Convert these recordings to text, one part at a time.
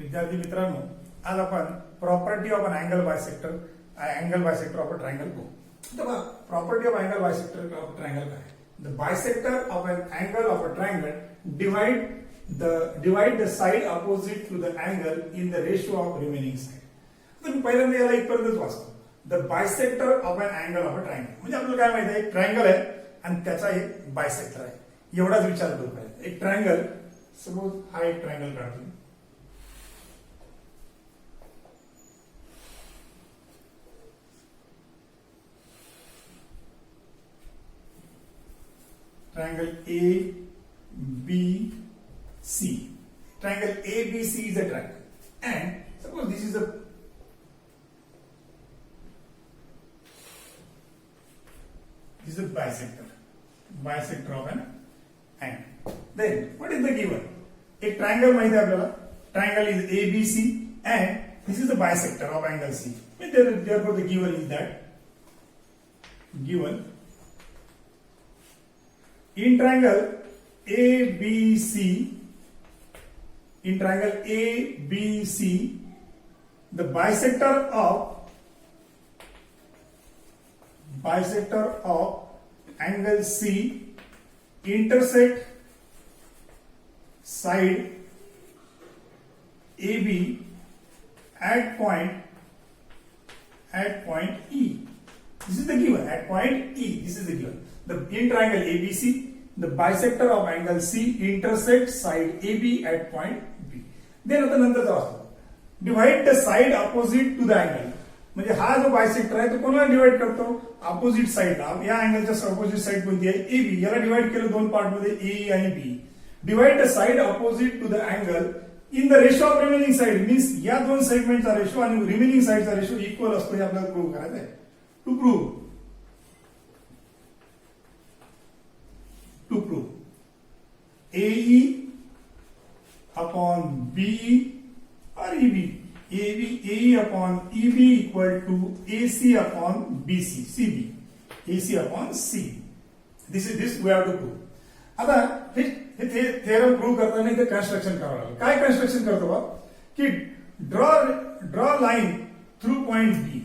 विद्यार्थी मित्रांनो, आज आपण property of an angle bisector of a triangle बघू. तर property of angle bisector of triangle काय? The bisector of an angle of a triangle divide the side opposite to the angle in the ratio of remaining side. तर मी पहिल्यांदा याला इथपर्यंतच वाचतो. The bisector of an angle of a triangle म्हणजे आपल्याला काय माहिती आहे, एक ट्रायंगल आहे आणि त्याचा एक बायसेक्टर आहे. एवढाच विचार करू पाहिजे. एक ट्रायंगल, सपोज हा एक ट्रायंगल काढतो. Triangle A, B, C. Triangle ABC is a triangle, and suppose this is a bisector of an angle. Then what is the given? एक ट्रायंगल माहिती आहे आपल्याला. Triangle is ABC and this is the bisector of angle C. Therefore the given is that in triangle ABC, the bisector of angle C intersect side AB at point E. This is the given. At point E, this is the given. In triangle ABC, the bisector of angle C intersects side AB at point B. Then आता नंतरचा वाचतो. Divide the side opposite to the angle. म्हणजे हा जो bisector आहे तो कोणाला divide करतो? अपोजिट साइडला. या अँगलच्या अपोजिट साइड कोणती आहे? AB. याला डिवाइड केलं दोन पार्ट मध्ये, A आणि B. Divide the side opposite to the angle in the ratio of remaining side. Means या दोन सेगमेंटचा रेशो आणि रिमेनिंग साइडचा रेशो इक्वल असतो हे आपल्याला प्रूव्ह करायचं आहे. To prove AE upon BE or EB. AE upon EB equal to AC upon BC, CB. AC upon C. This we have to prove. आता हे थेरम प्रूव्ह करताना इथे कन्स्ट्रक्शन करावं लागेल. काय कन्स्ट्रक्शन करतो बा की draw line through point B.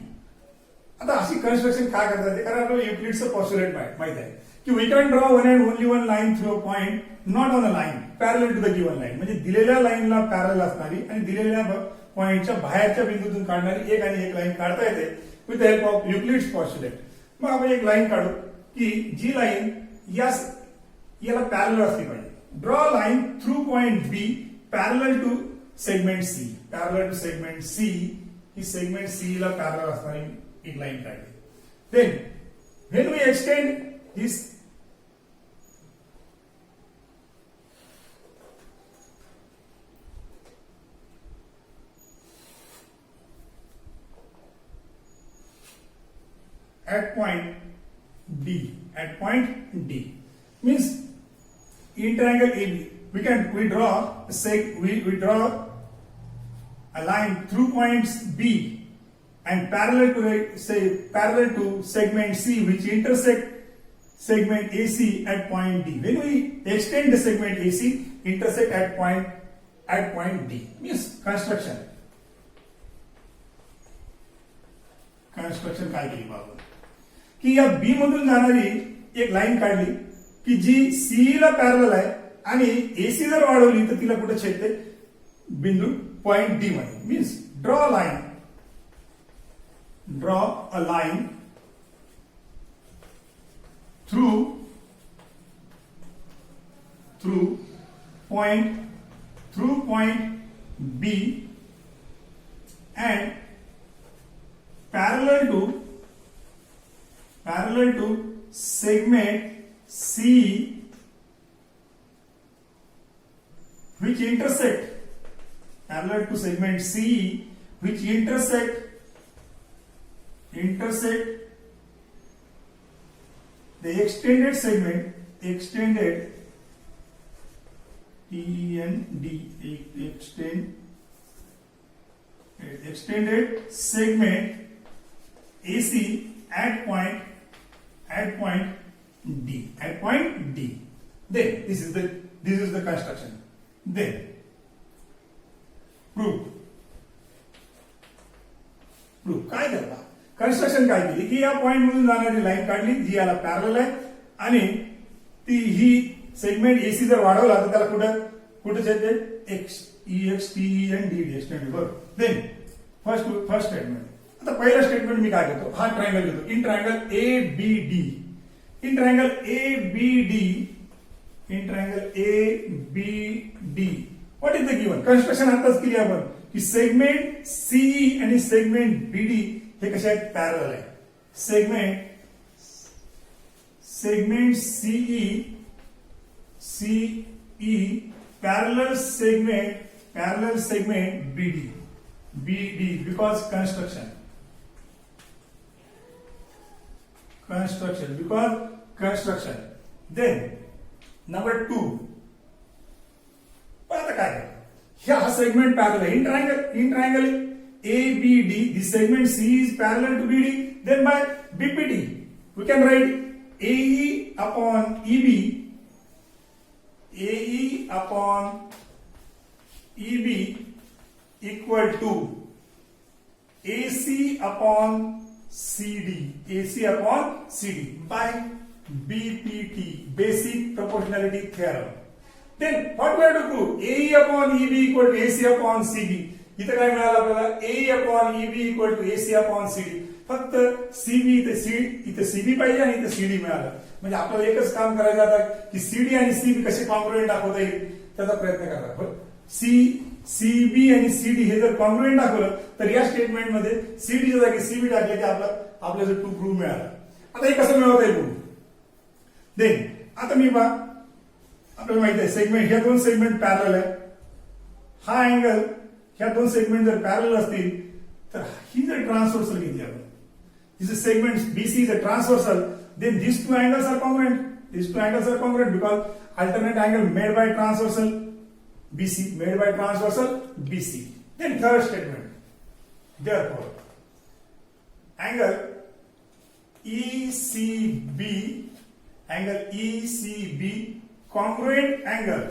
आता अशी कन्स्ट्रक्शन काय करता येते? कारण आपल्याला युक्लिडचं पॉस्टुलेट माहित आहे की we can draw one and only one line through a point not on a line parallel to the given line. म्हणजे दिलेल्या लाईनला पॅरलल असणारी आणि दिलेल्या पॉइंटच्या बाहेरच्या बिंदूतून काढणारी एक आणि एक लाईन काढता येते with the help of Euclid's postulate. मग आपण एक लाईन काढू की जी लाईन याला पॅरलल असली पाहिजे. Draw line through point B parallel to segment C. ही सेगमेंट सी ला पॅरलल असणारी एक लाईन काढली. Then when we extend this at point D means in triangle AB we draw a line through points B and parallel to segment C which intersect segment AC at point D. When we extend the segment AC, intersect at point D. Means construction काय केली बाबा की या B मधून जाणारी एक line काढली की जी सी ला पॅरलल आहे आणि एसी जर वाढवली तर तिला कुठे छेदते? बिंदू पॉइंट डी मध्ये. Means draw a line through point B and parallel to segment C which intersect the extended segment, extended segment AC at point D. Then this is the construction. Then proof. Proof काय करता construction काय केली की या point मधून जाणारी line काढली जी याला पॅरल आहे आणि ती ही सेगमेंट एसी जर वाढवला तर त्याला कुठे येते X E X T N D D extend बरोबर देन फर्स्ट स्टेटमेंट आता पहिला स्टेटमेंट मी काय घेतो हा ट्रायंगल घेतो in triangle A B D in triangle A B D in triangle A B D what is the given construction आताच केली आपण की सेगमेंट सीई आणि सेगमेंट बीडी हे कसे आहेत पॅरल आहे segment CE parallel segment BD because construction then number 2 आता काय हा segment parallel in triangle ABD this segment C is parallel to BD then by BPT we can write AE upon EB equal to AC upon CD by BPT basic proportionality theorem. Then what we have to prove? AE upon EB equal to AC upon CD. इथं काय मिळालं आपल्याला AE upon EB equal to AC upon CD. फक्त CB इथे CB पाहिजे आणि इथे CD मिळालं म्हणजे आपल्याला एकच काम करायचं आता की CD आणि CB कसे कॉन्ग्रुएंट दाखवता येईल त्याचा प्रयत्न करा. CB आणि CD हे जर कॉन्ग्रुएंट दाखवलं तर या स्टेटमेंट मध्ये CD च्या जागी CB टाकले की आपल्याला जो प्रूफ मिळाला. आता हे कसं मिळवता येईल प्रूफ देन आता मी पहा आपल्याला माहिती आहे सेगमेंट ह्या दोन सेगमेंट पॅरल आहे हा अँगल ह्या दोन सेगमेंट जर पॅरल असतील तर ही जर ट्रान्सव्हर्सल घेतली आपण this is segment BC is a transversal then these two angles are congruent because alternate angle made by transversal BC then third statement therefore angle ECB congruent angle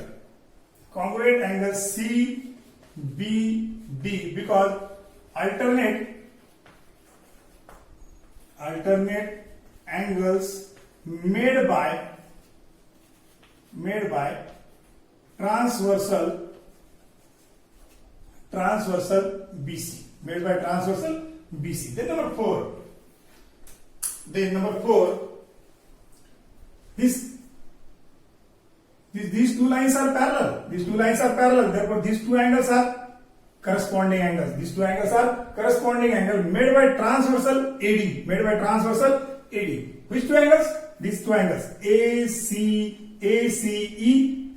CBD because alternate angles made by transversal BC then number 4 these two lines are parallel therefore these two angles are corresponding angles made by transversal AD which two angles these two angles ACE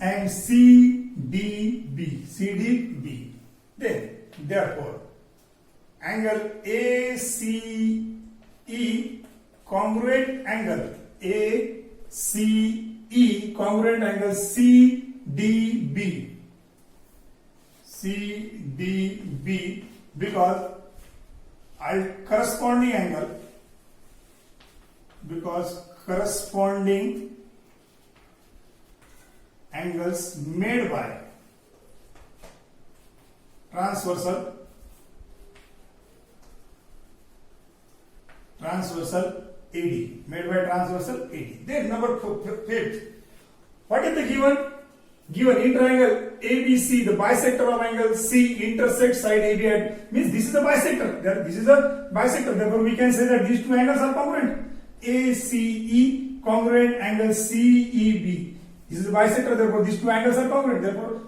and CDB then therefore angle ACE congruent angle CDB because corresponding angles made by transversal AD then number 5th what is the given in triangle ABC the bisector of angle C intersects side AB at means this is a bisector therefore we can say that these two angles are congruent ACE congruent angle CEB this is a bisector therefore these two angles are congruent therefore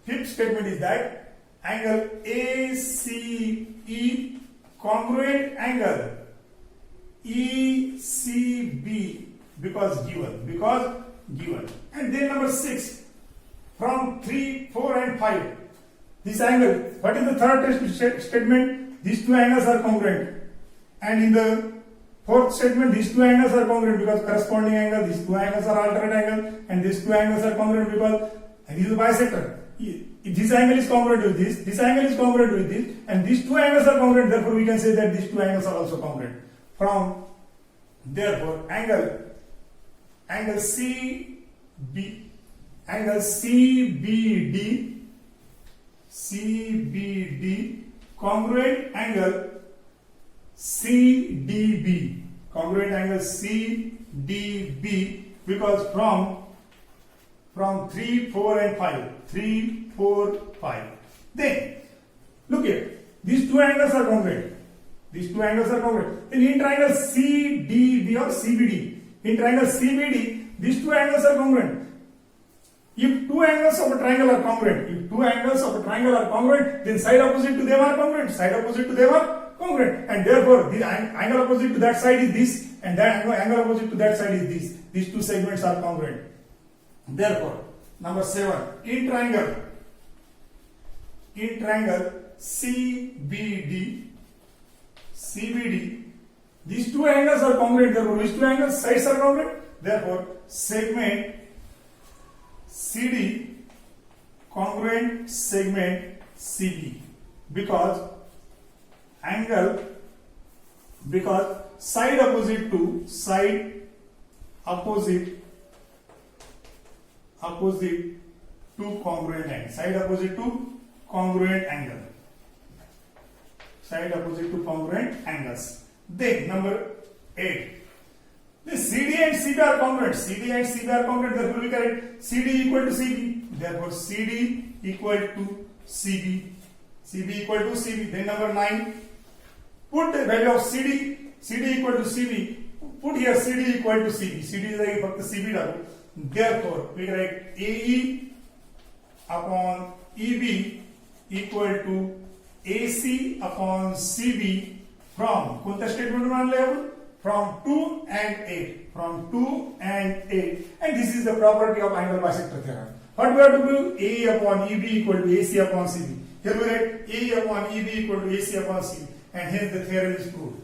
fifth statement is that angle ACE congruent angle ECB because given and then number 6 from 3, 4 and 5 this angle what is the third statement these two angles are congruent and in the fourth statement these two angles are congruent because corresponding angle these two angles are alternate angle and these two angles are congruent because this is a bisector if this angle is congruent with this angle is congruent with this and these two angles are congruent therefore we can say that these two angles are also congruent from therefore angle CBD congruent angle CDB. Congruent angle CDB, because from 3, 4 and 5. 3, 4, 5. Then look here. These two angles are congruent. These two angles are congruent. Then in triangle CDB or CBD. In triangle CBD, these two angles are congruent. If two angles of a triangle are congruent, then side opposite to them are congruent. And therefore, the angle opposite to that side is this, and that angle opposite to that side is this. These two segments are congruent. Therefore, number 7, in triangle CBD, these two angles are congruent. Therefore, which two angles? Sides are congruent. Therefore, segment CD congruent segment CB, because side opposite to congruent angle. Side opposite to congruent angles. Then number 8. The CD and CB are congruent. Therefore, we correct CD equal to CB. Therefore, CD equal to CB. Then number 9. Put the value of CD equal to CB. Put here CD equal to CB. CD is like CB double. Therefore, we write AE upon EB equal to AC upon CB from कोणत्या statement आणले आपण? From 2 and 8. And this is the property of angle bisector theorem. What we have to do? AE upon EB equal to AC upon CB. Here we write AE upon EB equal to AC upon CB. And hence the theorem is proved.